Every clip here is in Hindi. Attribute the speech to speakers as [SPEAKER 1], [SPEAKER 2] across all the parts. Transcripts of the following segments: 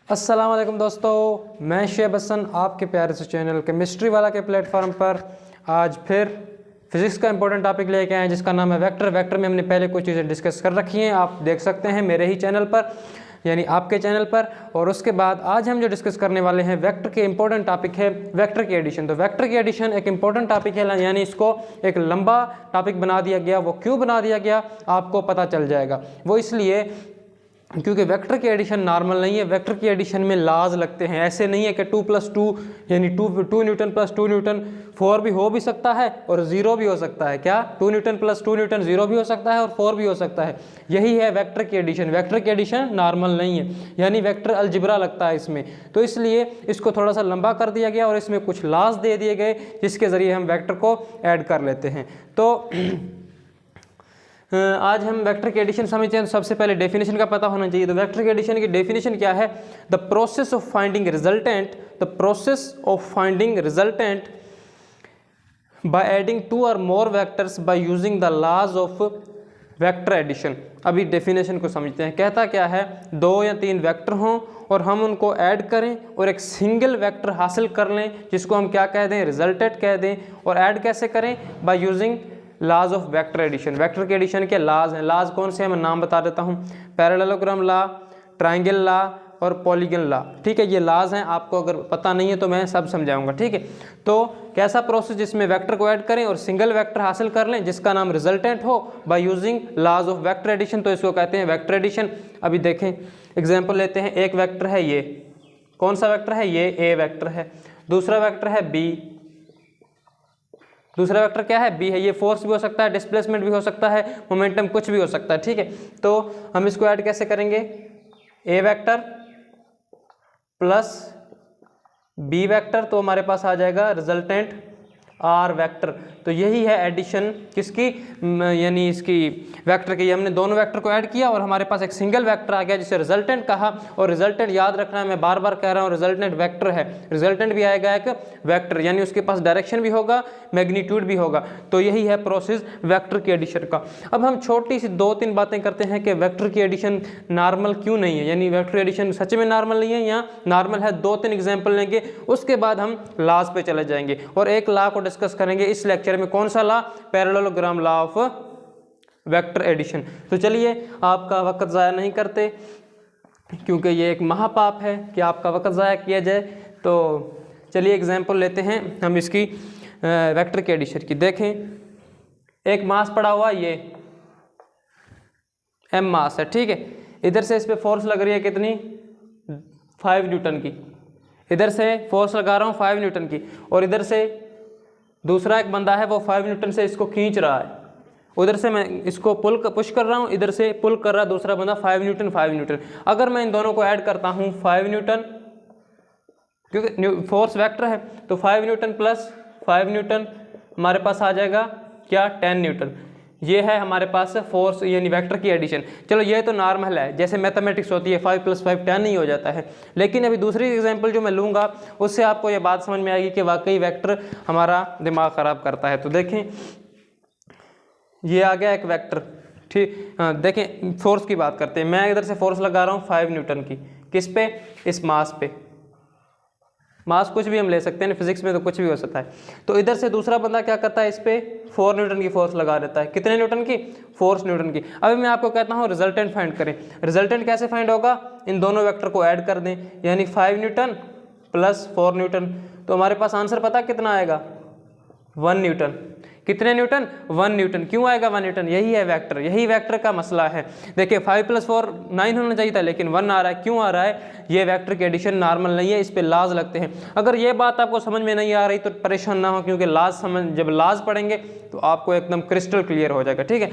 [SPEAKER 1] अस्सलाम वालेकुम दोस्तों, मैं शेब हसन आपके प्यारे से चैनल केमिस्ट्री वाला के प्लेटफॉर्म पर आज फिर फिज़िक्स का इंपॉर्टेंट टॉपिक लेके आए जिसका नाम है वेक्टर। वेक्टर में हमने पहले कुछ चीज़ें डिस्कस कर रखी हैं, आप देख सकते हैं मेरे ही चैनल पर यानी आपके चैनल पर। और उसके बाद आज हम जो डिस्कस करने वाले हैं वेक्टर के इंपॉर्टेंट टॉपिक है वेक्टर की एडिशन। तो वेक्टर की एडिशन एक इंपॉर्टेंट टॉपिक है, यानी इसको एक लंबा टॉपिक बना दिया गया। वो क्यों बना दिया गया आपको पता चल जाएगा। वो इसलिए क्योंकि वेक्टर की एडिशन नॉर्मल नहीं है। वेक्टर की एडिशन में लाज लगते हैं। ऐसे नहीं है कि 2+2 यानी 2 न्यूटन प्लस 2 न्यूटन 4 भी हो भी सकता है और 0 भी हो सकता है। क्या 2 न्यूटन प्लस 2 न्यूटन 0 भी हो सकता है और 4 भी हो सकता है। यही है वेक्टर की एडिशन। वेक्टर की एडिशन नॉर्मल नहीं है, यानी वेक्टर अलजिब्रा लगता है इसमें। तो इसलिए इसको थोड़ा सा लंबा कर दिया गया और इसमें कुछ लाज दे दिए गए जिसके ज़रिए हम वेक्टर को ऐड कर लेते हैं। तो आज हम वेक्टर की एडिशन समझते हैं। तो सबसे पहले डेफिनेशन का पता होना चाहिए। तो वेक्टर की एडिशन की डेफिनेशन क्या है? The process of finding resultant, the process of finding resultant by adding 2 और more vectors by using the laws of vector addition. अभी डेफिनेशन को समझते हैं। कहता क्या है? 2 या 3 वेक्टर हों और हम उनको ऐड करें और एक सिंगल वेक्टर हासिल कर लें जिसको हम क्या कह दें? रिजल्टेंट कह दें। और ऐड कैसे करें? By using laws of vector addition. Vector के एडिशन के लॉज हैं। लॉज कौन से हैं? मैं नाम बता देता हूँ। पैरेललोग्राम लॉ, ट्रायंगल लॉ और पॉलीगन लॉ। ठीक है, ये लॉज हैं। आपको अगर पता नहीं है तो मैं सब समझाऊंगा। ठीक है, तो कैसा प्रोसेस जिसमें वेक्टर को ऐड करें और सिंगल वेक्टर हासिल कर लें जिसका नाम रिजल्टेंट हो by using laws of vector addition, तो इसको कहते हैं वेक्टर एडिशन। अभी देखें, एग्जाम्पल लेते हैं। एक वेक्टर है ये, कौन सा वेक्टर है? ये ए वेक्टर है। दूसरा वेक्टर है बी, दूसरा वेक्टर क्या है? बी है। ये फोर्स भी हो सकता है, डिस्प्लेसमेंट भी हो सकता है, मोमेंटम कुछ भी हो सकता है। ठीक है, तो हम इसको ऐड कैसे करेंगे? ए वेक्टर प्लस बी वेक्टर, तो हमारे पास आ जाएगा रिजल्टेंट आर वेक्टर। तो यही है एडिशन किसकी, यानी इसकी वेक्टर की। हमने दोनों वेक्टर को ऐड किया और हमारे पास एक सिंगल वेक्टर आ गया जिसे रिजल्टेंट कहा। और रिजल्टेंट याद रखना है, मैं बार बार कह रहा हूँ, रिजल्टेंट वेक्टर है। रिजल्टेंट भी आएगा एक वेक्टर, यानी उसके पास डायरेक्शन भी होगा, मैग्नीट्यूड भी होगा। तो यही है प्रोसेस वेक्टर की एडिशन का। अब हम छोटी सी 2-3 बातें करते हैं कि वेक्टर की एडिशन नॉर्मल क्यों नहीं है, यानी वेक्टर एडिशन सच में नॉर्मल नहीं है या नॉर्मल है। 2-3 एग्जाम्पल लेंगे, उसके बाद हम लॉज पे चले जाएंगे और एक लॉ को डिस्कस करेंगे इस लेक्चर में। कौन सा law? Parallelogram law of vector addition. तो चलिए, आपका वक्त ज़ाया नहीं करते क्योंकि ये एक महापाप है कि आपका वक्त ज़ाया किया जाए। तो चलिए एग्जाम्पल लेते हैं हम इसकी वेक्टर की एडिशन की। देखें, एक मास पड़ा हुआ, ये m मास है। ठीक है, इधर से इस पे फोर्स लग रही है कितनी? 5 न्यूटन की। इधर से फोर्स लगा रहा हूँ 5 न्यूटन की और इधर से दूसरा एक बंदा है वो 5 न्यूटन से इसको खींच रहा है। उधर से मैं इसको पुश कर रहा हूँ, इधर से पुल कर रहा है दूसरा बंदा 5 न्यूटन। अगर मैं इन दोनों को ऐड करता हूँ 5 न्यूटन, क्योंकि फोर्स वेक्टर है, तो 5 न्यूटन प्लस 5 न्यूटन हमारे पास आ जाएगा क्या? 10 न्यूटन। ये है हमारे पास फोर्स यानी वेक्टर की एडिशन। चलो, ये तो नॉर्मल है, जैसे मैथमेटिक्स होती है 5 + 5 10 ही हो जाता है। लेकिन अभी दूसरी एग्जांपल जो मैं लूँगा उससे आपको ये बात समझ में आएगी कि वाकई वेक्टर हमारा दिमाग ख़राब करता है। तो देखें, ये आ गया एक वेक्टर। ठीक, देखें फोर्स की बात करते हैं। मैं इधर से फोर्स लगा रहा हूँ 5 न्यूटन की, किस पे? इस मास पे। मास कुछ भी हम ले सकते हैं, फिजिक्स में तो कुछ भी हो सकता है। तो इधर से दूसरा बंदा क्या करता है? इस पे 4 न्यूटन की फोर्स लगा देता है। कितने न्यूटन की? 4 न्यूटन की। अभी मैं आपको कहता हूँ रिजल्टेंट फाइंड करें। रिजल्टेंट कैसे फाइंड होगा? इन दोनों वेक्टर को ऐड कर दें, यानी 5 न्यूटन प्लस 4 न्यूटन। तो हमारे पास आंसर पता कितना आएगा? 1 न्यूटन। कितने न्यूटन? 1 न्यूटन। क्यों आएगा 1 न्यूटन? यही है वेक्टर, यही वेक्टर का मसला है। देखिए, 5 + 4 9 होना चाहिए था, लेकिन 1 आ रहा है। क्यों आ रहा है? ये वेक्टर की एडिशन नॉर्मल नहीं है, इस पे लाज लगते हैं। अगर ये बात आपको समझ में नहीं आ रही तो परेशान ना हो, क्योंकि जब लाज पढ़ेंगे तो आपको एकदम क्रिस्टल क्लियर हो जाएगा। ठीक है,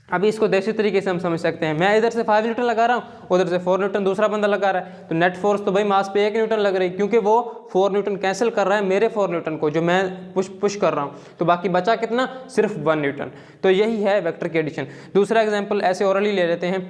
[SPEAKER 1] अभी इसको देसी तरीके से हम समझ सकते हैं। मैं इधर से 5 न्यूटन लगा रहा हूँ, उधर से 4 न्यूटन दूसरा बंदा लगा रहा है, तो नेट फोर्स तो भाई मास पे 1 न्यूटन लग रही है, क्योंकि वो 4 न्यूटन कैंसिल कर रहा है मेरे 4 न्यूटन को जो मैं पुश कर रहा हूँ। तो बाकी बचा कितना? सिर्फ 1 न्यूटन। तो यही है वेक्टर की एडिशन। दूसरा एग्जाम्पल ऐसे ओरली ले लेते हैं।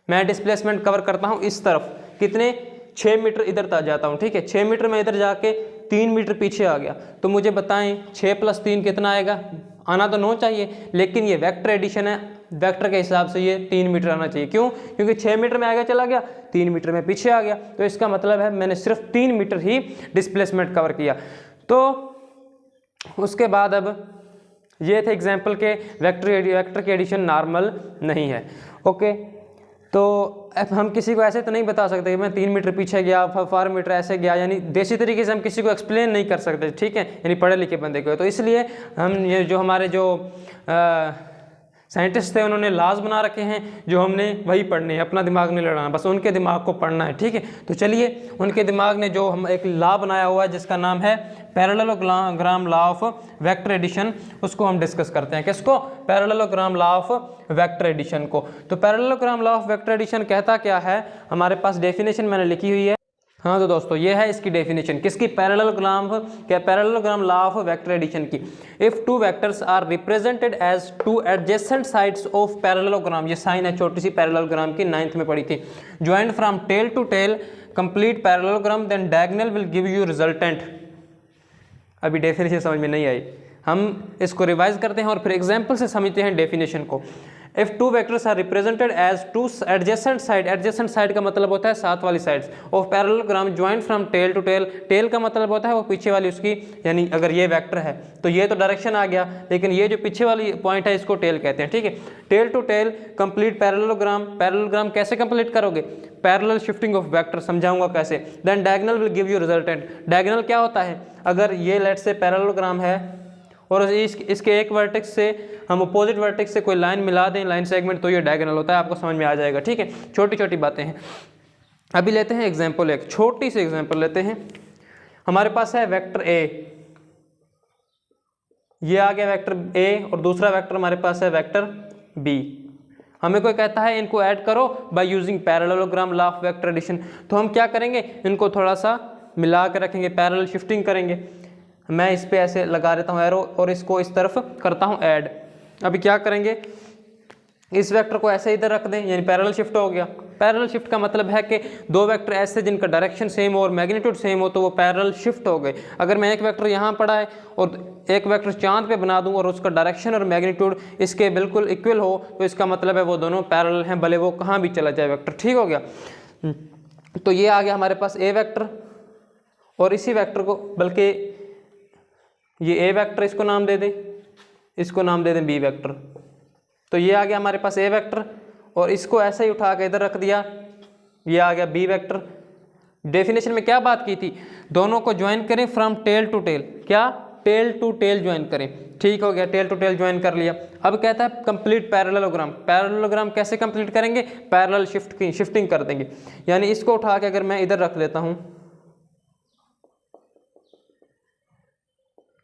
[SPEAKER 1] मैं डिस्प्लेसमेंट कवर करता हूँ इस तरफ, कितने? 6 मीटर इधर तक जाता हूँ। ठीक है, 6 मीटर में इधर जाके 3 मीटर पीछे आ गया। तो मुझे बताएं 6 + 3 कितना आएगा? आना तो 9 चाहिए, लेकिन ये वेक्टर एडिशन है, वेक्टर के हिसाब से ये 3 मीटर आना चाहिए। क्यों? क्योंकि 6 मीटर में आगे चला गया, 3 मीटर में पीछे आ गया, तो इसका मतलब है मैंने सिर्फ 3 मीटर ही डिस्प्लेसमेंट कवर किया। तो उसके बाद अब ये थे एग्जाम्पल के वेक्टर की एडिशन नॉर्मल नहीं है। ओके, तो अब हम किसी को ऐसे तो नहीं बता सकते कि मैं 3 मीटर पीछे गया, 4 मीटर ऐसे गया, यानी देसी तरीके से हम किसी को एक्सप्लेन नहीं कर सकते, ठीक है, यानी पढ़े लिखे बंदे को। तो इसलिए हम ये जो हमारे जो साइंटिस्ट थे उन्होंने लॉज बना रखे हैं, जो हमने वही पढ़ने हैं, अपना दिमाग नहीं लड़ाना, बस उनके दिमाग को पढ़ना है, ठीक है। तो चलिए, उनके दिमाग ने जो हम एक लॉ बनाया हुआ है जिसका नाम है parallelogram law of vector addition, उसको हम डिस्कस करते हैं। किसको? Parallelogram law of vector addition को। तो parallelogram law of vector addition कहता क्या है, हमारे पास डेफिनेशन मैंने लिखी हुई है। हाँ तो दोस्तों, ये है इसकी डेफिनेशन, किसकी? Parallelogram law of vector addition की। If two vectors are represented as two adjacent sides of parallelogram, ये साइन है छोटी सी पैरेललोग्राम की, 9th में पढ़ी थी, joined from tail to tail complete parallelogram, then diagonal will give you resultant. अभी डेफिनेशन समझ में नहीं आई, हम इसको रिवाइज करते हैं और फिर एग्जाम्पल से समझते हैं डेफिनेशन को। If two vectors are represented as two adjacent side, adjacent side का मतलब होता है साथ वाली sides of parallelogram, joint from tail to tail, tail का मतलब होता है वो पीछे वाली उसकी, यानी अगर ये वेक्टर है तो ये तो डायरेक्शन आ गया, लेकिन ये जो पीछे वाली पॉइंट है इसको टेल कहते हैं, ठीक है। Tail to tail complete parallelogram, parallelogram कैसे कंप्लीट करोगे? पैरेलल शिफ्टिंग ऑफ वेक्टर, समझाऊंगा कैसे। Then diagonal will give you resultant. Diagonal क्या होता है? अगर ये लेट से पैरेललोग्राम है और इसके एक वर्टेक्स से हम अपोजिट वर्टेक्स से कोई लाइन मिला दें, लाइन सेगमेंट, तो ये डायगोनल होता है, आपको समझ में आ जाएगा, ठीक है। छोटी छोटी बातें हैं। अभी लेते हैं एग्जांपल, एक छोटी सी एग्जांपल लेते हैं। हमारे पास है वेक्टर ए, ये आ गया वेक्टर ए, और दूसरा वेक्टर हमारे पास है वेक्टर बी। हमें कोई कहता है इनको ऐड करो by using parallelogram law of vector addition, तो हम क्या करेंगे? इनको थोड़ा सा मिला के रखेंगे, पैरेलल शिफ्टिंग करेंगे। मैं इस पे ऐसे लगा देता हूँ एरो और इसको इस तरफ करता हूँ ऐड। अभी क्या करेंगे? इस वेक्टर को ऐसे इधर रख दें, यानी पैरेलल शिफ्ट हो गया। पैरेलल शिफ्ट का मतलब है कि दो वेक्टर ऐसे जिनका डायरेक्शन सेम हो और मैग्नीट्यूड सेम हो तो वो पैरेलल शिफ्ट हो गए। अगर मैं एक वेक्टर यहाँ पड़ा है और एक वेक्टर चांद पे बना दूँ और उसका डायरेक्शन और मैग्नीट्यूड इसके बिल्कुल इक्वल हो, तो इसका मतलब है वो दोनों पैरेलल हैं, भले वो कहाँ भी चला जाए वेक्टर, ठीक हो गया। तो ये आ गया हमारे पास ए वेक्टर, और इसी वेक्टर को, बल्कि ये ए वेक्टर इसको नाम दे दें, इसको नाम दे दें बी वेक्टर। तो ये आ गया हमारे पास ए वेक्टर, और इसको ऐसे ही उठा के इधर रख दिया, ये आ गया बी वेक्टर। डेफिनेशन में क्या बात की थी? दोनों को ज्वाइन करें फ्रॉम टेल टू टेल। क्या? टेल टू टेल ज्वाइन करें, ठीक हो गया, टेल टू टेल ज्वाइन कर लिया। अब कहता है कंप्लीट पैरेललोग्राम। पैरेललोग्राम कैसे कंप्लीट करेंगे? पैरेलल शिफ्टिंग कर देंगे, यानी इसको उठा के अगर मैं इधर रख लेता हूँ,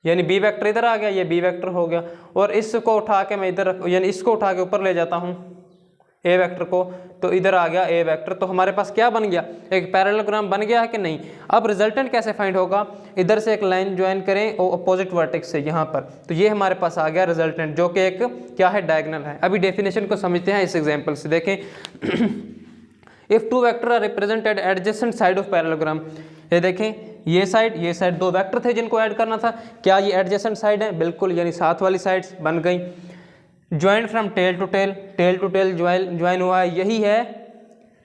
[SPEAKER 1] यानी बी वेक्टर इधर आ गया, ये बी वेक्टर हो गया, और इसको उठा के मैं इधर यानी इसको उठा के ऊपर ले जाता हूँ ए वेक्टर को, तो इधर आ गया ए वेक्टर। तो हमारे पास क्या बन गया? एक पैरेललोग्राम बन गया है कि नहीं? अब रिजल्टेंट कैसे फाइंड होगा? इधर से एक लाइन ज्वाइन करें और अपोजिट वर्टेक्स से यहाँ पर, तो ये हमारे पास आ गया रिजल्टेंट, जो कि एक क्या है? डायगोनल है। अभी डेफिनेशन को समझते हैं इस एग्जाम्पल से, देखें। If two vector are represented adjacent side of parallelogram, ये देखें, ये साइड दो वेक्टर थे जिनको ऐड करना था, क्या ये एडजेसेंट साइड है? बिल्कुल, यानी साथ वाली साइड्स बन गई। Join from tail to tail join हुआ है, यही है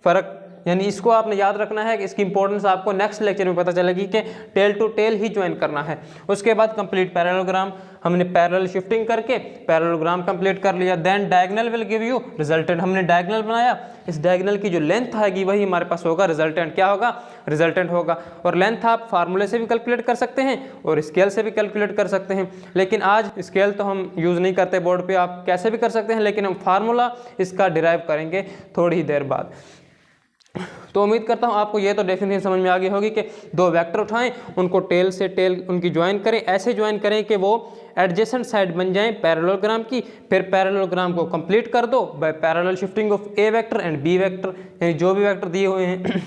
[SPEAKER 1] फ़र्क। यानी इसको आपने याद रखना है कि इसकी इंपॉर्टेंस आपको नेक्स्ट लेक्चर में पता चलेगी कि टेल टू टेल ही ज्वाइन करना है। उसके बाद कंप्लीट पैरेललोग्राम, हमने पैरेलल शिफ्टिंग करके पैरेललोग्राम कंप्लीट कर लिया। Then diagonal will give you resultant, हमने डायगोनल बनाया, इस डायगोनल की जो लेंथ आएगी वही हमारे पास होगा रिजल्टेंट। क्या होगा? रिजल्टेंट होगा। और लेंथ आप फार्मूले से भी कैलकुलेट कर सकते हैं और स्केल से भी कैलकुलेट कर सकते हैं, लेकिन आज स्केल तो हम यूज़ नहीं करते बोर्ड पे, आप कैसे भी कर सकते हैं, लेकिन हम फार्मूला इसका डिराइव करेंगे थोड़ी ही देर बाद। तो उम्मीद करता हूँ आपको ये तो डेफिनेशन समझ में आ गई होगी कि दो वेक्टर उठाएं, उनको टेल से टेल उनकी ज्वाइन करें, ऐसे ज्वाइन करें कि वो एडजेसेंट साइड बन जाएं पैरेललोग्राम की। फिर पैरेललोग्राम को कंप्लीट कर दो by parallel shifting of A vector and B vector, यानी जो भी वेक्टर दिए हुए हैं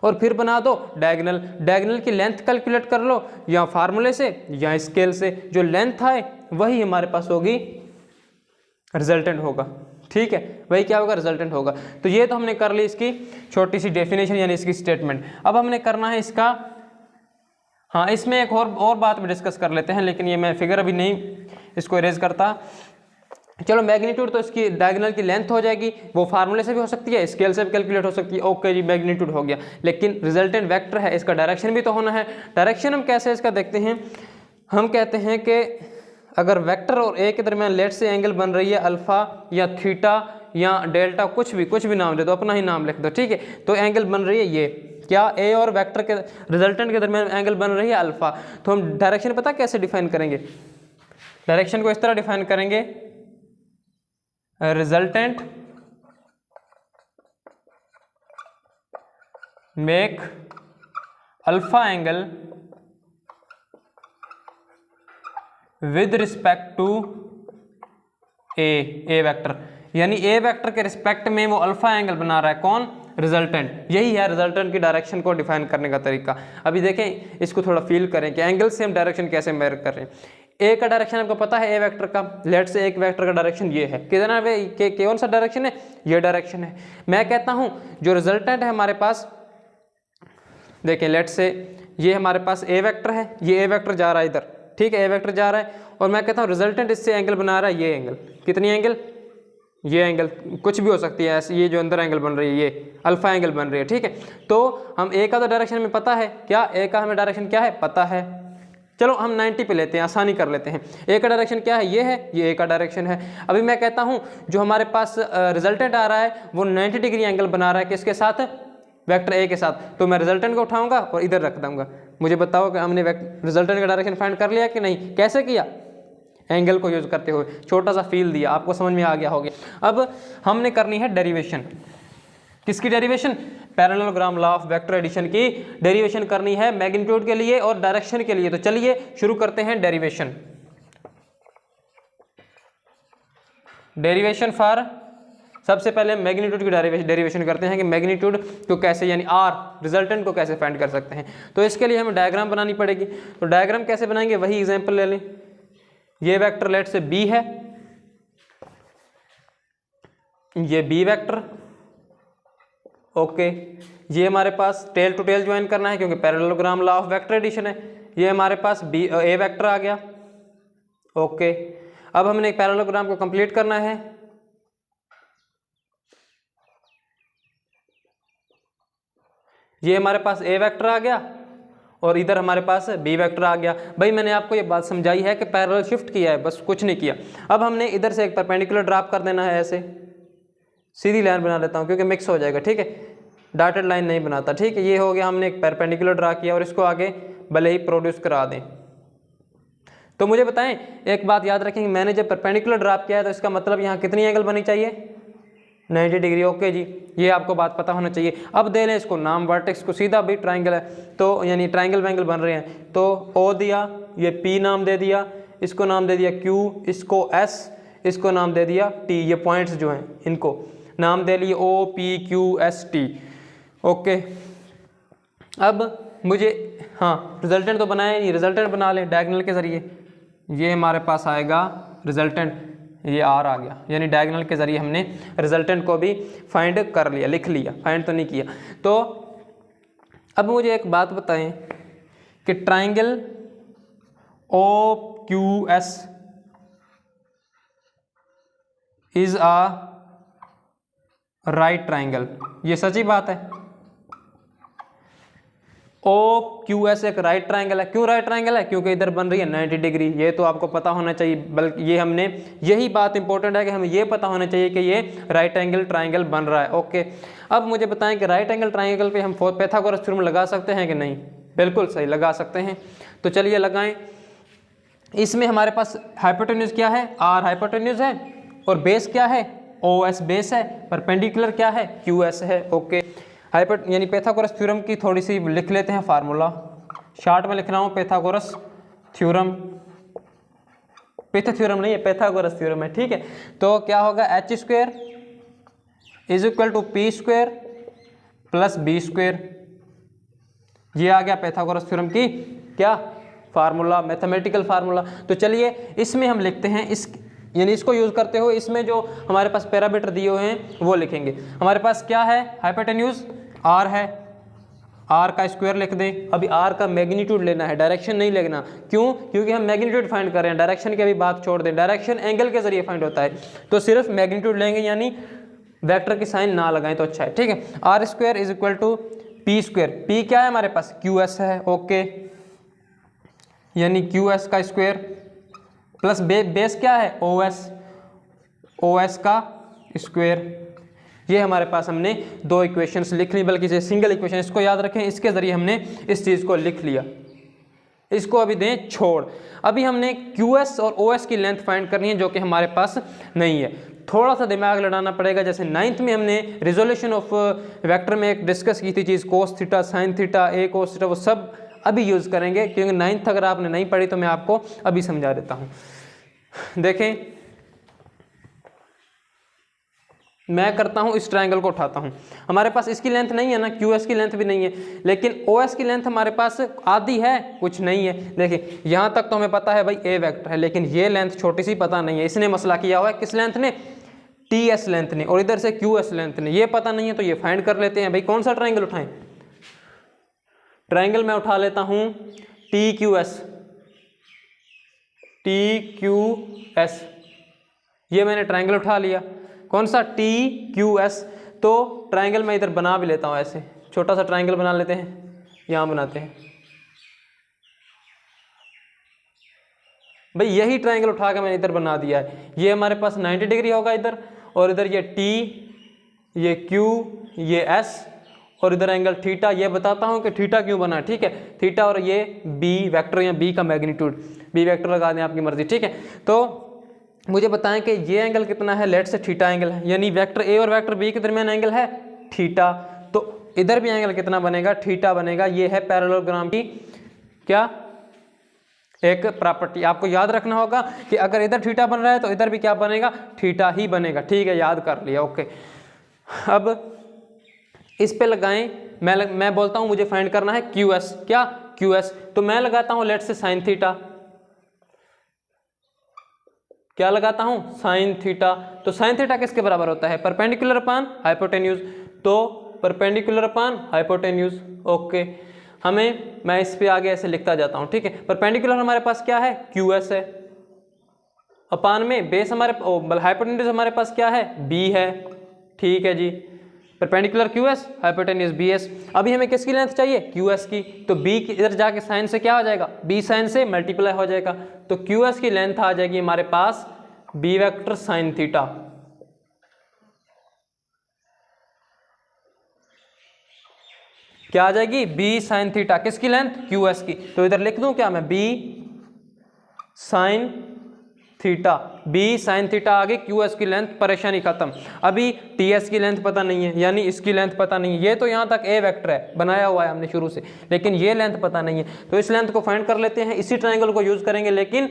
[SPEAKER 1] और फिर बना दो डायगोनल। डायगोनल की लेंथ कैलकुलेट कर लो, या फार्मूले से या स्केल से, जो लेंथ आए वही हमारे पास होगी रिजल्टेंट होगा। ठीक है, वही क्या होगा? रिजल्टेंट होगा। तो ये तो हमने कर ली इसकी छोटी सी डेफिनेशन, यानी इसकी स्टेटमेंट। अब हमने करना है इसका, हाँ, इसमें एक और बात भी डिस्कस कर लेते हैं, लेकिन ये मैं फिगर अभी नहीं इसको इरेज करता। चलो मैग्नीट्यूड तो इसकी डायगोनल की लेंथ हो जाएगी, वो फार्मूले से भी हो सकती है, स्केल से भी कैलकुलेट हो सकती है। ओके जी, मैग्नीट्यूड हो गया, लेकिन रिजल्टेंट वेक्टर है, इसका डायरेक्शन भी तो होना है। डायरेक्शन हम कैसे इसका देखते हैं, हम कहते हैं कि अगर वेक्टर और ए के दरमियान लेट से एंगल बन रही है अल्फा या थीटा या डेल्टा, कुछ भी नाम दे दो, अपना ही नाम लिख दो, ठीक है। तो एंगल बन रही है ये, क्या ए और वेक्टर के रिजल्टेंट के दरमियान एंगल बन रही है अल्फा। तो हम डायरेक्शन पता कैसे डिफाइन करेंगे, डायरेक्शन को इस तरह डिफाइन करेंगे, resultant make alpha angle with respect to A vector, यानी ए वेक्टर के रिस्पेक्ट में वो अल्फा एंगल बना रहा है, कौन, रिजल्टेंट। यही है रिजल्टेंट की डायरेक्शन को डिफाइन करने का तरीका। अभी देखें, इसको थोड़ा फील करें कि एंगल से हम डायरेक्शन कैसे मेजर कर रहे हैं। ए का डायरेक्शन आपको पता है, ए वेक्टर का, लेट से एक वेक्टर का डायरेक्शन ये है, कितना वे कौन सा डायरेक्शन है, ये डायरेक्शन है। मैं कहता हूं जो रिजल्टेंट है हमारे पास, देखें लेट से ये हमारे पास ए वेक्टर है, ये ए वेक्टर जा रहा है इधर, ठीक है, ए वेक्टर जा रहा है, और मैं कहता हूँ रिजल्टेंट इससे एंगल बना रहा है, ये एंगल, कितनी एंगल, ये एंगल कुछ भी हो सकती है ऐसे, ये जो अंदर एंगल बन रही है ये अल्फा एंगल बन रही है, ठीक है। तो हम ए का तो डायरेक्शन में पता है, क्या ए का हमें डायरेक्शन क्या है पता है, चलो हम 90 पे लेते हैं, आसानी कर लेते हैं। ए का डायरेक्शन क्या है, ये ए का डायरेक्शन है। अभी मैं कहता हूँ जो हमारे पास रिजल्टेंट आ रहा है वो 90 डिग्री एंगल बना रहा है, किसके साथ, वेक्टर ए के साथ। तो मैं रिजल्टेंट को उठाऊंगा और इधर रख दूंगा। मुझे बताओ कि हमने रिजल्टेंट का डायरेक्शन फाइंड कर लिया कि नहीं, कैसे किया, एंगल को यूज करते हुए, छोटा सा फील दिया, आपको समझ में आ गया होगा। अब हमने करनी है डेरिवेशन, किसकी derivation, parallelogram law of vector addition की डेरिवेशन करनी है मैग्नीट्यूड के लिए और डायरेक्शन के लिए। तो चलिए शुरू करते हैं डेरिवेशन। डेरिवेशन फॉर, सबसे पहले मैग्नीट्यूड की डेरिवेशन करते हैं कि मैग्नीट्यूड को कैसे, यानी आर रिजल्टेंट को कैसे फाइंड कर सकते हैं। तो इसके लिए हमें डायग्राम बनानी पड़ेगी। तो डायग्राम कैसे बनाएंगे, वही एग्जांपल ले लें। ये वेक्टर लेट से बी है, ये बी वेक्टर, ओके। ये हमारे पास टेल टू टेल ज्वाइन करना है क्योंकि parallelogram law of vector addition है। ये हमारे पास बी ए वेक्टर आ गया, ओके। अब हमने एक पैरेललोग्राम को कंप्लीट करना है। ये हमारे पास ए वेक्टर आ गया और इधर हमारे पास बी वेक्टर आ गया। भाई मैंने आपको ये बात समझाई है कि पैरेलल शिफ्ट किया है, बस कुछ नहीं किया। अब हमने इधर से एक परपेंडिकुलर ड्रॉप कर देना है, ऐसे सीधी लाइन बना लेता हूँ क्योंकि मिक्स हो जाएगा, ठीक है, डॉटेड लाइन नहीं बनाता, ठीक है। ये हो गया, हमने एक परपेंडिकुलर ड्रा किया और इसको आगे भले ही प्रोड्यूस करा दें। तो मुझे बताएं, एक बात याद रखेंगे, मैंने जब परपेंडिकुलर ड्रॉप किया है तो इसका मतलब यहाँ कितनी एंगल बनी चाहिए, 90 डिग्री, ओके जी, ये आपको बात पता होना चाहिए। अब दे लें इसको नाम, वर्टेक्स को सीधा भी ट्राइंगल है तो यानी ट्राइंगल वैंगल बन रहे हैं, तो ओ दिया, ये पी नाम दे दिया, इसको नाम दे दिया क्यू, इसको एस, इसको नाम दे दिया टी। ये पॉइंट्स जो हैं इनको नाम दे लिए O P Q S T, okay. अब मुझे, हाँ रिजल्टेंट तो बनाया नहीं, रिजल्टेंट बना लें डायगोनल के ज़रिए। ये हमारे पास आएगा रिजल्टेंट, ये आर आ गया, यानी डायगोनल के ज़रिए हमने रिजल्टेंट को भी फाइंड कर लिया, लिख लिया, फाइंड तो नहीं किया। तो अब मुझे एक बात बताएं कि triangle O Q S is a right triangle, ये सच्ची बात है। ओ क्यू एस एक राइट ट्राइंगल है। क्यों राइट ट्राइंगल है, क्योंकि इधर बन रही है 90 डिग्री, ये तो आपको पता होना चाहिए। बल्कि ये हमने, यही बात इंपॉर्टेंट है कि हमें ये पता होना चाहिए कि ये राइट एंगल ट्राइंगल बन रहा है, ओके। अब मुझे बताएं कि राइट एंगल ट्राइंगल पे हम पाइथागोरस थ्योरम लगा सकते हैं कि नहीं, बिल्कुल सही लगा सकते हैं। तो चलिए लगाएं। इसमें हमारे पास हाइपोटेन्यूज क्या है, आर हाइपोटेन्यूज है, और बेस क्या है, ओ एस बेस है, परपेंडिकुलर क्या है, क्यू एस है, ओके। यानी पाइथागोरस थ्योरम की थोड़ी सी लिख लेते हैं फार्मूला, शॉर्ट में लिख रहा हूँ पाइथागोरस थ्योरम, थ्योरम नहीं है, पाइथागोरस थ्योरम है, ठीक है। तो क्या होगा, H square is equal to P square plus B square, ये आ गया पाइथागोरस थ्योरम की क्या फार्मूला, मैथमेटिकल फार्मूला। तो चलिए इसमें हम लिखते हैं, इस यानी इसको यूज करते हुए इसमें जो हमारे पास पैरामीटर दिए हुए हैं वो लिखेंगे। हमारे पास क्या है, हाइपोटेन्यूज आर है, आर का स्क्वायर लिख दें। अभी आर का मैग्नीट्यूड लेना है, डायरेक्शन नहीं लेना। क्यों? क्योंकि हम मैग्नीट्यूड फाइंड कर रहे हैं, डायरेक्शन की अभी बात छोड़ दें। डायरेक्शन एंगल के जरिए फाइंड होता है, तो सिर्फ मैग्नीट्यूड लेंगे, यानी वेक्टर की साइन ना लगाएं तो अच्छा है, ठीक है। R square is equal to P square. P क्या है हमारे पास? क्यू एस है, ओके, यानी क्यू एस का स्क्वायर प्लस बेस क्या है? ओ एस, ओ एस का स्क्वायर। ये हमारे पास हमने दो इक्वेशंस लिख ली, बल्कि ये सिंगल इक्वेशन, इसको याद रखें, इसके ज़रिए हमने इस चीज़ को लिख लिया। इसको अभी दें छोड़। अभी हमने QS और OS की लेंथ फाइंड करनी है, जो कि हमारे पास नहीं है। थोड़ा सा दिमाग लड़ाना पड़ेगा। जैसे 9th में हमने रिजोल्यूशन ऑफ वेक्टर में एक डिस्कस की थी चीज़, कोस थीटा, साइन थीटा, ए कोस थीटा, वो सब अभी यूज़ करेंगे, क्योंकि 9th अगर आपने नहीं पढ़ी तो मैं आपको अभी समझा देता हूँ। देखें, मैं करता हूँ, इस ट्रायंगल को उठाता हूँ। हमारे पास इसकी लेंथ नहीं है ना, QS की लेंथ भी नहीं है, लेकिन OS की लेंथ हमारे पास आधी है, कुछ नहीं है। देखिए यहाँ तक तो हमें पता है भाई A वेक्टर है, लेकिन ये लेंथ छोटी सी पता नहीं है। इसने मसला किया हुआ है किस लेंथ ने? TS लेंथ ने, और इधर से QS लेंथ ने। ये पता नहीं है तो ये फाइंड कर लेते हैं भाई। कौन सा ट्रायंगल उठाएं? ट्रायंगल मैं उठा लेता हूँ TQS। TQS, ये मैंने ट्रायंगल उठा लिया। कौन सा? TQS। तो ट्रायंगल मैं इधर बना भी लेता हूँ, ऐसे छोटा सा ट्रायंगल बना लेते हैं, यहाँ बनाते हैं भाई। यही ट्रायंगल उठा के मैंने इधर बना दिया है। ये हमारे पास 90 डिग्री होगा इधर, और इधर ये T, ये Q, ये S, और इधर एंगल थीटा। ये बताता हूँ कि थीटा क्यों बना, ठीक है। थीटा और ये B वेक्टर या B का मैग्नीट्यूड, B वेक्टर लगा दें, आपकी मर्जी, ठीक है। तो मुझे बताएं कि ये एंगल कितना है? लेट से थीटा एंगल है, यानी वेक्टर A और वेक्टर B के दरमियान एंगल है थीटा। तो इधर भी एंगल कितना बनेगा? थीटा बनेगा। ये है पैरेललोग्राम की क्या एक प्रॉपर्टी। आपको याद रखना होगा कि अगर इधर थीटा बन रहा है तो इधर भी क्या बनेगा? थीटा ही बनेगा, ठीक है, याद कर लिया, ओके। अब इस पे लगाएं, मैं बोलता हूं मुझे फाइंड करना है QS। क्या? QS। तो मैं लगाता हूं लेट से साइन थीटा। क्या लगाता हूं? Sine theta. तो साइन थीटा किसके बराबर होता है? परपेंडिकुलर अपान हाइपोटेन्यूज। तो परपेंडिकुलर अपान हाइपोटेन्यूज, ओके। मैं इस पे आगे ऐसे लिखता जाता हूं, ठीक है। परपेंडिकुलर हमारे पास क्या है? QS है, अपान में बेस हमारे हाइपोटेन्यूज हमारे पास क्या है? B है, ठीक है जी। Perpendicular QS, hypotenuse BS। अभी हमें किसकी लेंथ चाहिए? QS की। तो B की इधर जाके साइन से क्या हो जाएगा? B साइन से मल्टीप्लाई हो जाएगा। तो QS की लेंथ आ जाएगी हमारे पास B वेक्टर साइन थीटा। क्या आ जाएगी? B sine theta. किसकी लेंथ? QS की। तो इधर लिख दूं क्या मैं? B sine theta. B sine theta आ गई, QS की लेंथ, परेशानी खत्म। अभी TS की लेंथ पता नहीं है, यानी इसकी लेंथ पता नहीं है। ये तो यहाँ तक A वेक्टर है, बनाया हुआ है हमने शुरू से, लेकिन ये लेंथ पता नहीं है। तो इस लेंथ को फाइंड कर लेते हैं। इसी ट्रायंगल को यूज करेंगे, लेकिन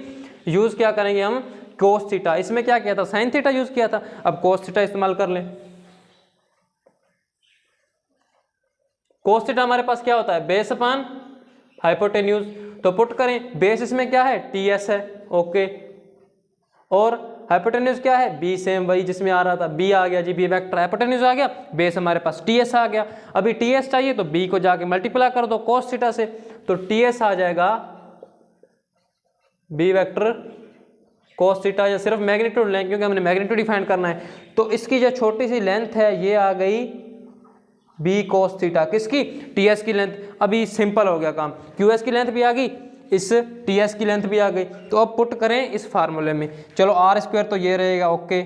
[SPEAKER 1] यूज क्या करेंगे हम? Cos theta. इसमें क्या किया था? साइन थीटा यूज किया था। अब कोस थीटा इस्तेमाल कर लें। कोस थीटा हमारे पास क्या होता है? Base upon hypotenuse. तो पुट करें, बेस इसमें क्या है? TS है, ओके, और हाइपोटेन्यूज क्या है? B, सेम वही जिसमें आ रहा था, B आ गया जी, B वेक्टर। हाइपोटेन्यूज आ गया, बेस हमारे पास TS आ गया। अभी TS चाहिए तो B को जाके मल्टीप्लाई कर दो कोस थीटा से, तो TS आ जाएगा B वेक्टर कोस थीटा। या सिर्फ मैग्नीट्यूड लें, क्योंकि हमने मैग्नीट्यूड ही फाइंड करना है। तो इसकी जो छोटी सी लेंथ है ये आ गई B कोस थीटा। किसकी? TS की लेंथ। अभी सिंपल हो गया काम, QS की लेंथ भी आ गई, इस TS की लेंथ भी आ गई। तो अब पुट करें इस फार्मूले में। चलो R स्क्वायर तो ये रहेगा, ओके।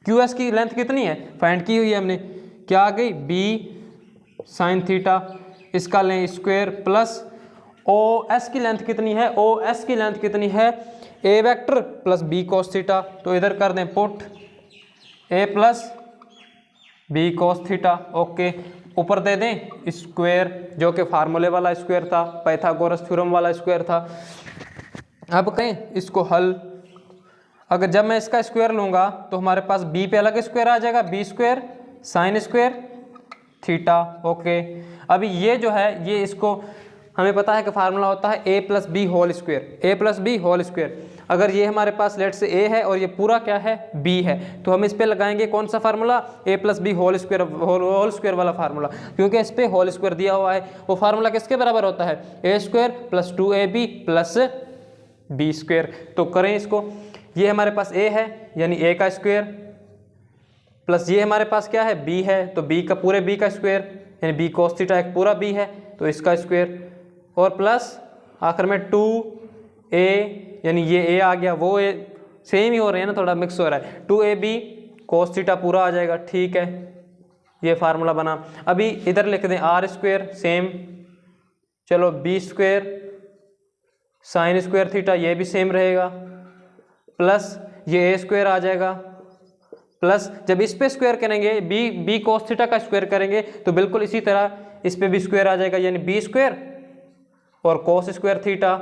[SPEAKER 1] QS की लेंथ कितनी है? फाइंड की हुई है हमने, क्या आ गई? B sine theta. इसका लें स्क्वायर प्लस OS की लेंथ कितनी है? OS की लेंथ कितनी है? A vector plus B cos theta. तो इधर कर दें put A plus B cos theta, okay. ऊपर दे दें स्क्वायर, जो कि फार्मूले वाला स्क्वायर था, पाइथागोरस थ्योरम वाला स्क्वायर था। अब कहें इसको हल। अगर जब मैं इसका स्क्वायर लूँगा तो हमारे पास B पे अलग स्क्वायर आ जाएगा, B square sine square theta, okay. अभी ये जो है, ये इसको हमें पता है कि फार्मूला होता है A plus B whole square, A plus B whole square. अगर ये हमारे पास लेट से a है और ये पूरा क्या है b है, तो हम इस पे लगाएंगे कौन सा formula, a plus B whole square वाला फार्मूला, क्योंकि इस पे होल स्क्वायर दिया हुआ है। वो फार्मूला किसके बराबर होता है, a square plus 2ab plus b square. तो करें इसको, ये हमारे पास a है यानी a का स्क्वायर, प्लस ये हमारे पास क्या है b है, तो b का पूरे b का स्क्वायर यानी b cos थीटा एक पूरा b है तो इसका स्क्वायर, और प्लस आखिर में 2a यानी ये a आ गया, वो a सेम ही हो रहे हैं ना, थोड़ा मिक्स हो रहा है, 2ab cos थीटा पूरा आ जाएगा। ठीक है, ये फार्मूला बना। अभी इधर लिख दें r स्क्वायर सेम, चलो b square sine square theta ये भी सेम रहेगा, प्लस ये a स्क्वायर आ जाएगा, प्लस जब इस पे स्क्वायर करेंगे b cos थीटा का स्क्वायर करेंगे तो बिल्कुल इसी तरह इस पे भी स्क्वायर आ जाएगा यानी b स्क्वायर और cos स्क्वायर थीटा,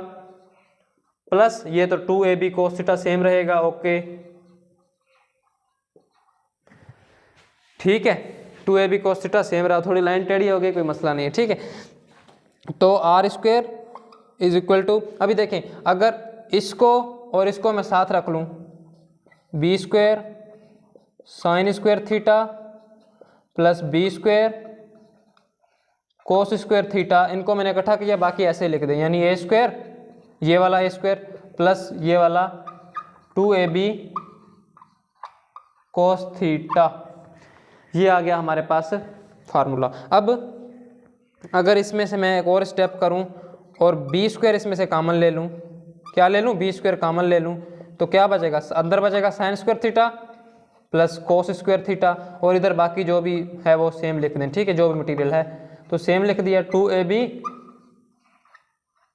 [SPEAKER 1] प्लस ये तो 2ab cos थीटा सेम रहेगा। ओके ठीक है, 2ab cos थीटा सेम रहा, थोड़ी लाइन टेढ़ी हो गई, कोई मसला नहीं है। ठीक है, तो r square is equal to, अभी देखें अगर इसको और इसको मैं साथ रख लूँ, b square sine square theta plus b square कोस स्क्वायर थीटा, इनको मैंने इकट्ठा किया, बाकी ऐसे लिख दें यानी a स्क्वायर ये वाला a स्क्वायर प्लस ये वाला 2ab कोस थीटा, ये आ गया हमारे पास फार्मूला। अब अगर इसमें से मैं एक और स्टेप करूं और b स्क्वायर इसमें से कॉमन ले लूं, क्या ले लूं, b स्क्वायर कॉमन ले लूं, तो क्या बचेगा, अंदर बचेगा sign square theta plus cos square theta, और इधर बाकी जो भी है वो सेम लिख दें। ठीक है, जो भी मटेरियल है तो सेम लिख दिया, 2ab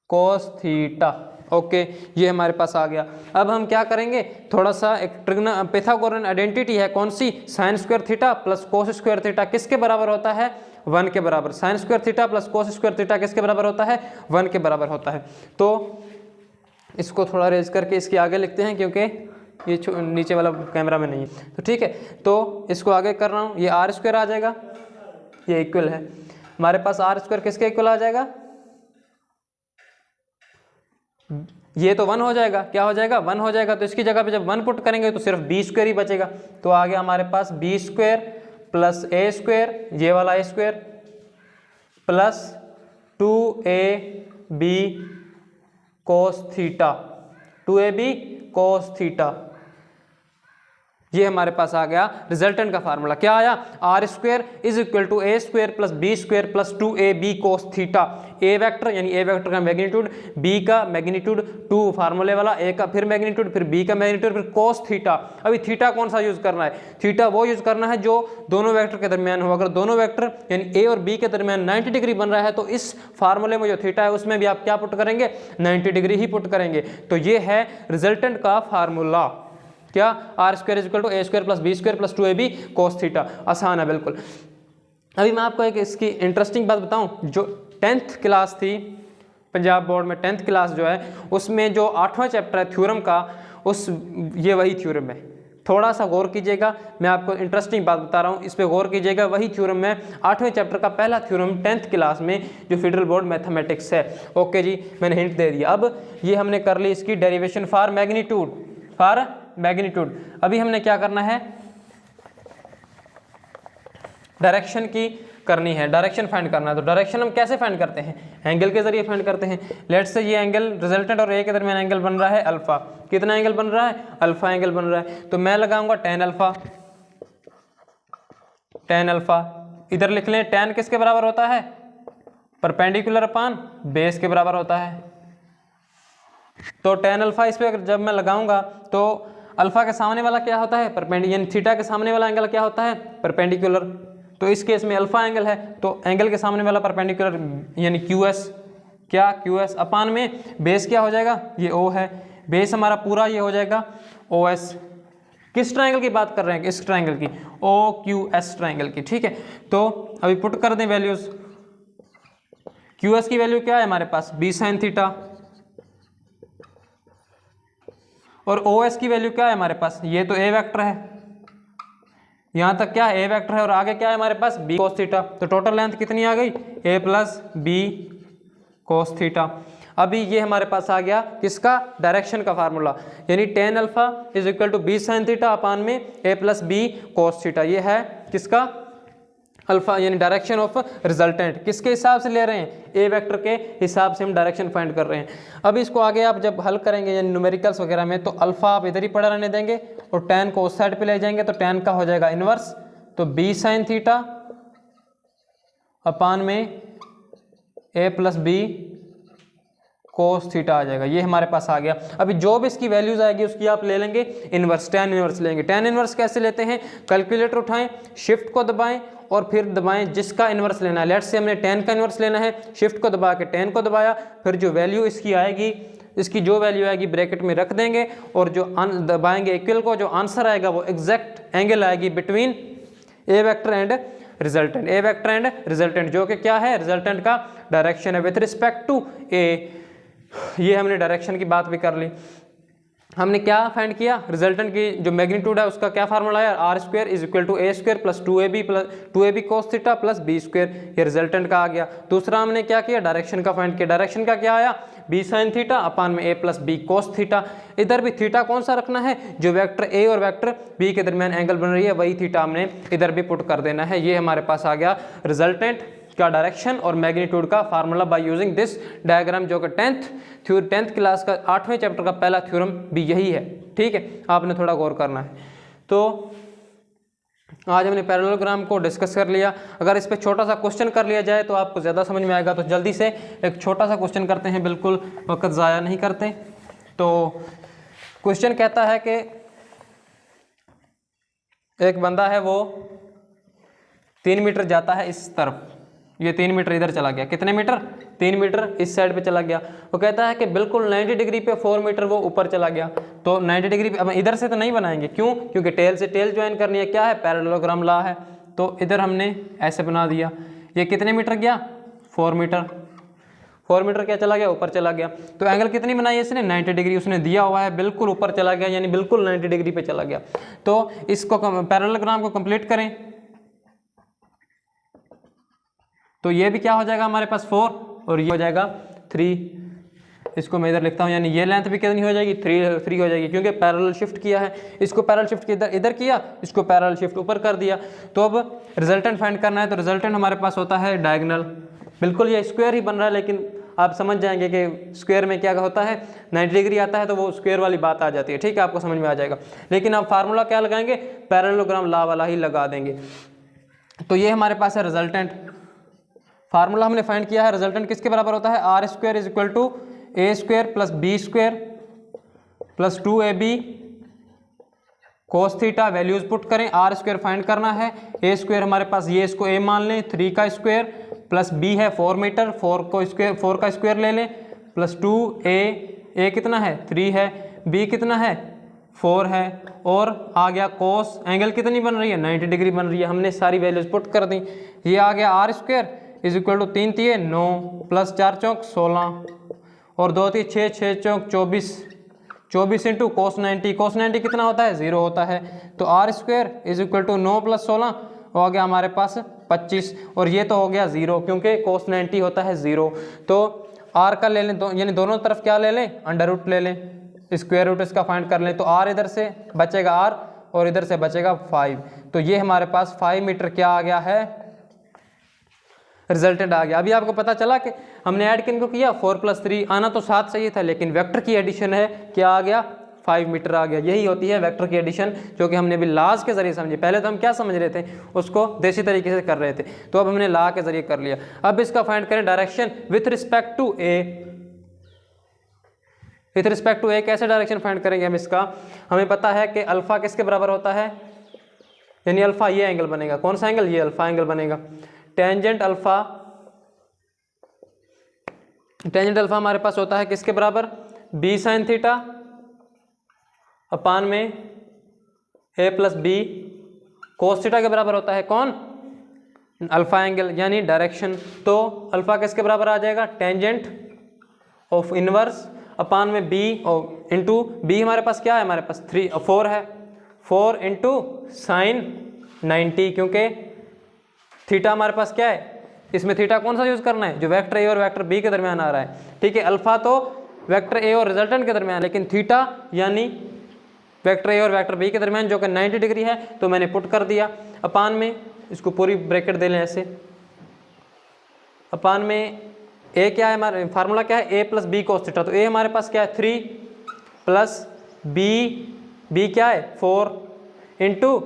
[SPEAKER 1] कोस थीटा। ओके, ये हमारे पास आ गया। अब हम क्या करेंगे, थोड़ा सा एक पाइथागोरन आइडेंटिटी है, कौन सी, sine square theta plus cos square theta किसके बराबर होता है, 1 के बराबर। Sine square theta plus cos square theta किसके बराबर होता है, 1 के बराबर होता है। तो इसको थोड़ा रेज करके इसके आगे लिखते हैं क्योंकि ये नीचे वाला कैमरा में नहीं है। तो ठीक है, तो इसको आगे कर रहा हूँ, ये आर स्क्वायर आ जाएगा, ये इक्वल है हमारे पास, आर स्क्वायर किसके इक्वल आ जाएगा, ये तो 1 हो जाएगा, क्या हो जाएगा, 1 हो जाएगा। तो इसकी जगह पे जब 1 पुट करेंगे तो सिर्फ b स्क्वायर ही बचेगा, तो आ गया हमारे पास b square plus a square, ये वाला a square plus 2ab cos theta, 2ab cos theta, ये हमारे पास आ गया रिजल्टेंट का फार्मूला। क्या आया, R square is equal to A square plus B square plus 2ab cos theta. A vector यानी ए वेक्टर का मैग्नीट्यूड, बी का मैग्नीट्यूड 2 फार्मूले वाला, ए का फिर मैग्नीट्यूड, फिर बी का मैग्नीट्यूड, फिर cos थीटा। अभी थीटा कौन सा यूज करना है, थीटा वो यूज करना है जो दोनों वेक्टर के दरमियान हो। अगर दोनों वेक्टर यानी ए और बी के दरमियान 90 डिग्री बन रहा है तो इस फार्मूले में जो थीटा है उसमें भी आप क्या पुट करेंगे, 90 डिग्री ही पुट करेंगे। तो ये है रिजल्टेंट का फार्मूला, क्या, R square is equal to A square plus B square plus 2ab cos theta. आसान है बिल्कुल। अभी मैं आपको एक इसकी इंटरेस्टिंग बात बताऊं, जो 10th क्लास थी पंजाब बोर्ड में, 10th क्लास जो है उसमें जो 8वां चैप्टर है थ्योरम का, उस ये वही थ्योरम है, थोड़ा सा गौर कीजिएगा, मैं आपको इंटरेस्टिंग बात बता रहा हूँ, इस पर गौर कीजिएगा। वही थ्योरम में 8वें चैप्टर का पहला थ्योरम 10th क्लास में जो फेडरल बोर्ड मैथमेटिक्स है। ओके जी, मैंने हिंट दे दिया। अब ये हमने कर ली इसकी डेरिवेशन फॉर मैग्नीट्यूड। अभी हमने क्या करना है, डायरेक्शन की करनी है, डायरेक्शन फाइंड करना है। तो डायरेक्शन हम कैसे फाइंड करते हैं, एंगल के जरिए फाइंड करते हैं। लेट्स से ये एंगल रिजल्टेंट और ए के दरमियान एंगल बन रहा है अल्फा, कितना एंगल बन रहा है, अल्फा एंगल बन रहा है। तो मैं लगाऊंगा tan अल्फा, इधर लिख लें tan किसके बराबर होता है, परपेंडिकुलर अपान बेस के बराबर होता है। तो tan अल्फा इस पर जब मैं लगाऊंगा तो अल्फा के सामने वाला क्या होता है, परपेंडिकुलर, यानी थीटा के सामने वाला एंगल क्या होता है, परपेंडिकुलर। तो इस केस में अल्फा एंगल है तो एंगल के सामने वाला परपेंडिकुलर यानी QS, क्या QS अपान में बेस क्या हो जाएगा, ये O है, बेस हमारा पूरा ये हो जाएगा OS। किस ट्रायंगल की बात कर रहे हैं, इस ट्रायंगल की, OQS ट्रायंगल की। ठीक है, तो अभी पुट कर दें वैल्यूज। QS की वैल्यू क्या है हमारे पास, b sin थीटा, और OS की वैल्यू क्या है हमारे पास, ये तो A वेक्टर है, यहाँ तक क्या है A वेक्टर है, और आगे क्या है हमारे पास b cos थीटा। तो टोटल लेंथ कितनी आ गई, A plus b cos theta. अभी ये हमारे पास आ गया किसका, डायरेक्शन का फार्मूला, यानी tan alpha is equal to b sin theta upon में a plus B cos theta. ये है किसका, अल्फा, यानी डायरेक्शन ऑफ रिजल्टेंट। किसके हिसाब से ले रहे हैं, ए वेक्टर के हिसाब से हम डायरेक्शन फाइंड कर रहे हैं। अब इसको आगे आप जब हल करेंगे यानी न्यूमेरिकल्स वगैरह में, तो अल्फा आप इधर ही पड़ा रहने देंगे और tan को उस साइड पे ले जाएंगे, तो tan का हो जाएगा इनवर्स, तो b sin थीटा अपान में a plus B cos theta आ जाएगा। ये हमारे पास आ गया। अभी जो भी इसकी वैल्यूज आएगी उसकी आप ले लेंगे इनवर्स, tan इनवर्स लेंगे। tan इनवर्स कैसे लेते हैं, कैलकुलेटर उठाएं, शिफ्ट को दबाएं और फिर दबाएं जिसका इनवर्स लेना है। लेट्स से हमने tan का इनवर्स लेना है, शिफ्ट को दबा के tan को दबाया, फिर जो वैल्यू इसकी आएगी, इसकी जो वैल्यू आएगी ब्रैकेट में रख देंगे और जो दबाएंगे इक्वल को, जो आंसर आएगा वो एग्जैक्ट एंगल आएगी between A vector and resultant, A vector and resultant, जो कि क्या है, रिजल्टेंट का डायरेक्शन है विथ रिस्पेक्ट टू ए। ये हमने डायरेक्शन की बात भी कर ली। हमने क्या फाइंड किया, रिजल्टेंट की जो मैग्नीट्यूड है उसका क्या फार्मूला है, R square is equal to A square plus 2ab cos theta plus B square, ये रिजल्टेंट का आ गया। दूसरा हमने क्या किया, डायरेक्शन का फाइंड किया। डायरेक्शन का क्या आया, b sin थीटा अपान में a plus B cos theta. इधर भी थीटा कौन सा रखना है, जो वेक्टर a और वेक्टर b के दरमियान एंगल बन रही है वही थीटा हमने इधर भी पुट कर देना है। ये हमारे पास आ गया रिजल्टेंट का डायरेक्शन और मैग्नीट्यूड का formula by using this diagram, जो कि 10th क्लास का 8वें चैप्टर का पहला थ्योरम भी यही है। ठीक है, आपने थोड़ा गौर करना है। तो आज हमने पैरेललोग्राम को डिस्कस कर लिया। अगर इस पे छोटा सा क्वेश्चन कर लिया जाए तो आपको ज़्यादा समझ में आएगा। तो जल्दी से एक छोटा सा क्वेश्चन करते हैं, बिल्कुल वक्त ज़ाया नहीं करते। तो क्वेश्चन कहता है कि एक बंदा है वो 3 मीटर जाता है इस तरफ, ये 3 मीटर इधर चला गया, कितने मीटर, 3 मीटर इस साइड पे चला गया। वो कहता है कि बिल्कुल 90 डिग्री पे 4 मीटर वो ऊपर चला गया। तो 90 डिग्री पे, अब इधर से तो नहीं बनाएंगे, क्यों, क्योंकि टेल से टेल ज्वाइन करनी है, क्या है, पैरेललोग्राम लॉ है। तो इधर हमने ऐसे बना दिया, ये कितने मीटर गया, 4 मीटर, 4 मीटर क्या चला गया, ऊपर चला गया। तो एंगल कितनी बनाई इसने, 90 डिग्री उसने दिया हुआ है, बिल्कुल ऊपर चला गया, यानी बिल्कुल 90 डिग्री पे चला गया। तो इसको पैरेललोग्राम को कंप्लीट करें तो ये भी क्या हो जाएगा हमारे पास 4 और ये हो जाएगा 3। इसको मैं इधर लिखता हूँ, यानी ये लेंथ भी कितनी हो जाएगी, 3 हो जाएगी, क्योंकि पैरेलल शिफ्ट किया है। इसको पैरेलल शिफ्ट इधर किया, इसको पैरेलल शिफ्ट ऊपर कर दिया। तो अब रिजल्टेंट फाइंड करना है, तो रिजल्टेंट हमारे पास होता है डायगोनल। बिल्कुल ये स्क्वायर ही बन रहा है, लेकिन आप समझ जाएंगे कि स्क्वायर में क्या होता है, 90 डिग्री आता है तो वो स्क्वायर वाली बात आ जाती है। ठीक है, आपको समझ में आ जाएगा। लेकिन आप फार्मूला क्या लगाएंगे, पैरेललोग्राम लॉ वाला ही लगा देंगे। तो ये हमारे पास है रिजल्टेंट। फार्मूला हमने फाइंड किया है, रिजल्टेंट किसके बराबर होता है, R square is equal to A square plus B square plus 2ab cos theta. Values put करें, आर स्क्वायर फाइंड करना है, ए स्क्वायर हमारे पास ये, इसको ए मान लें, 3 का स्क्वायर प्लस बी है 4 मीटर, 4 का स्क्वायर ले लें प्लस 2a कितना है 3 है, बी कितना है 4 है, और आ गया cos, एंगल कितनी बन रही है 90 डिग्री बन रही है। हमने सारी वैल्यूज पुट कर दी। ये आ गया R square is equal to 3 तिये 9 प्लस 4 चौक 16 और 2 तिये 6, 6 चौक 24, 24 इंटू cos 90 कितना होता है 0 होता है। तो R square is equal to 9 plus 16 हो गया हमारे पास 25, और ये तो हो गया 0 क्योंकि cos 90 होता है 0। तो आर का ले लें, यानी दोनों तरफ क्या ले लें, अंडर रूट ले लें, स्क्वायर रूट इसका फाइंड कर लें। तो आर इधर से बचेगा आर और इधर से बचेगा 5। तो ये हमारे पास 5 मीटर क्या आ गया है, रिजल्टेंट आ गया। अभी आपको पता चला कि हमने ऐड किनको किया, 4 + 3 आना तो 7 चाहिए था, लेकिन वेक्टर की एडिशन है, क्या आ गया 5 मीटर आ गया। यही होती है वेक्टर की एडिशन, जो कि हमने अभी लॉज के जरिए समझी। पहले तो हम क्या समझ रहे थे, उसको देसी तरीके से कर रहे थे, तो अब हमने लॉ के जरिए कर लिया। अब इसका फाइंड करें direction with respect to A. With respect to A कैसे डायरेक्शन फाइंड करेंगे हम इसका, हमें पता है कि अल्फा किसके बराबर होता है, यानी अल्फा ये एंगल बनेगा, कौन सा एंगल, ये अल्फा एंगल बनेगा। टेंजेंट अल्फा हमारे पास होता है किसके बराबर, b sin थीटा अपान में a + b cos थीटा के बराबर होता है, कौन, अल्फा एंगल यानी डायरेक्शन। तो अल्फा किसके बराबर आ जाएगा, टेंजेंट ऑफ इनवर्स अपान में b और इंटू b हमारे पास क्या है, हमारे पास 4 है, 4 इंटू साइन 90, क्योंकि थीटा हमारे पास क्या है इसमें थीटा कौन सा यूज़ करना है, जो वेक्टर ए और वेक्टर बी के दरमियान आ रहा है, ठीक है। अल्फा तो वेक्टर ए और रिजल्टेंट के दरमियान, लेकिन थीटा यानी वेक्टर ए और वेक्टर बी के दरमियान जो कि 90 डिग्री है, तो मैंने पुट कर दिया अपान में, इसको पूरी ब्रैकेट दे लें ऐसे, अपान में ए क्या है हमारा फार्मूला क्या है, ए प्लस बी कोस थीटा, तो ए हमारे पास क्या है 3 प्लस बी क्या है 4 इंटू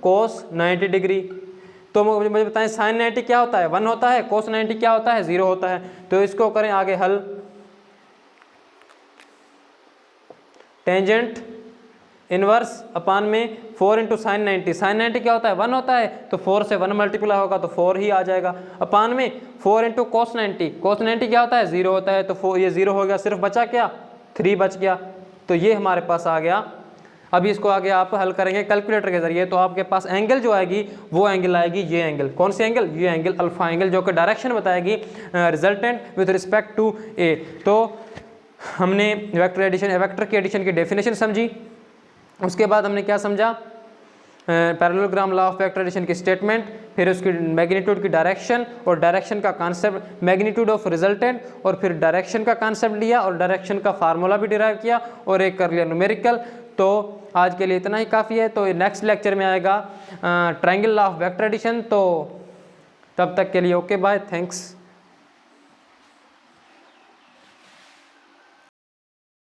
[SPEAKER 1] कोस 90 डिग्री। तो मुझे बताएं साइन 90 क्या होता है 1 होता है, कोस 90 क्या होता है 0 होता है। तो इसको करें आगे हल, टेंजेंट इनवर्स अपान में 4 इंटू साइन 90, साइन 90 क्या होता है 1 होता है, तो 4 से 1 मल्टीप्लाई होगा तो 4 ही आ जाएगा, अपान में 4 इंटू कोस 90, कोस 90 क्या होता है 0 होता है, तो 4 ये 0 हो गया, सिर्फ बचा क्या 3 बच गया, तो ये हमारे पास आ गया। अभी इसको आगे आप हल करेंगे कैलकुलेटर के जरिए, तो आपके पास एंगल जो आएगी वो एंगल आएगी ये एंगल, कौन सी एंगल, ये एंगल अल्फा एंगल, जो कि डायरेक्शन बताएगी resultant with respect to A. तो हमने वेक्टर एडिशन, वेक्टर की एडिशन की डेफिनेशन समझी, उसके बाद हमने क्या समझा, parallelogram law of vector addition की स्टेटमेंट, फिर उसकी मैग्नीट्यूड की डायरेक्शन और डायरेक्शन का कांसेप्ट, मैग्नीट्यूड ऑफ रिजल्टेंट, और फिर डायरेक्शन का कांसेप्ट लिया और डायरेक्शन का फार्मूला भी डिराइव किया और एक कर लिया न्यूमेरिकल। तो आज के लिए इतना ही काफ़ी है, तो नेक्स्ट लेक्चर में आएगा triangle law of vector addition. तो तब तक के लिए ओके बाय, थैंक्स।